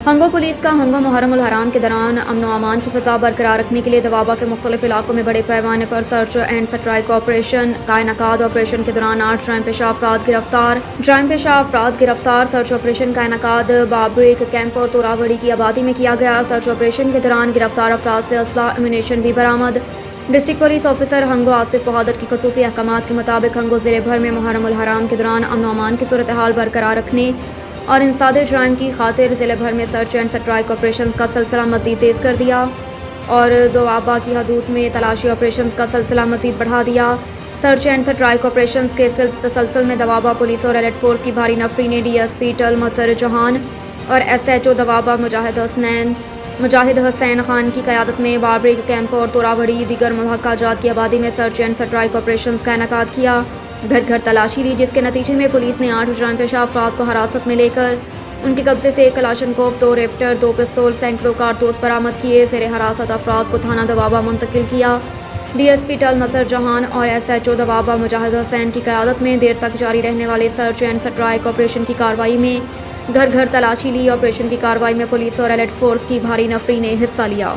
Hangu police کا ہنگو محرم الحرام کے دوران امن و امان کی فضا برقرار رکھنے کے لیے دوابہ کے مختلف علاقوں میں بڑے پیمانے پر سرچ اینڈ سٹرائک آپریشن کا انعقاد۔ آپریشن کے دوران 8 جرائم پیشہ افراد گرفتار۔ سرچ آپریشن کا انعقاد بابریک کیمپ اور توراوڑی کی آبادی میں کیا گیا۔ سرچ آپریشن کے دوران گرفتار افراد سے اسلحہ ایمونیشن بھی برآمد۔ District police officer Hangu Asif Bahadur کی خصوصی احکامات کے مطابق ہنگو ضلع بھر میں محرم الحرام کے دوران امن و امان کی صورتحال برقرار رکھنے اور انسداد جرائم کی خاطر ضلع بھر میں سرچ اینڈ سٹرائک آپریشنز کا سلسلہ مزید تیز کر دیا اور دوابہ کی حدود میں تلاشی آپریشنز کا سلسلہ مزید بڑھا دیا۔ سرچ اینڈ سٹرائک آپریشنز کے تسلسل میں دوابہ پولیس اور ایلٹ فورس کی بھاری نفری نے ڈی ایس پی ٹل مسر جہان اور ایس ایچ او دوابہ مجاہد حسین خان کی قیادت میں بابریک کیمپ اور توراوڑی دیگر ملحقہ جات کی آبادی میں سرچ اینڈ سٹرائک آپریشنز کا انعقاد کیا۔ گھر گھر تلاشی لی، جس کے نتیجے میں پولیس نے 8 جرائم پیشہ افراد کو حراست میں لے کر ان کے قبضے سے 1 کلاشنکوف، 2 ریپٹر، 2 پستول، سینکڑوں کارتوس برآمد کیے۔ زیر حراست افراد کو تھانہ دوابہ منتقل کیا۔ ڈی ایس پی ٹل مسر جہان اور ایس ایچ او دوابہ مجاہد حسین کی قیادت میں دیر تک جاری رہنے والے سرچ اینڈ سٹرائک آپریشن کی کارروائی میں گھر گھر تلاشی لی۔ آپریشن کی کارروائی میں پولیس اور ایلٹ فورس کی بھاری نفری نے حصہ لیا۔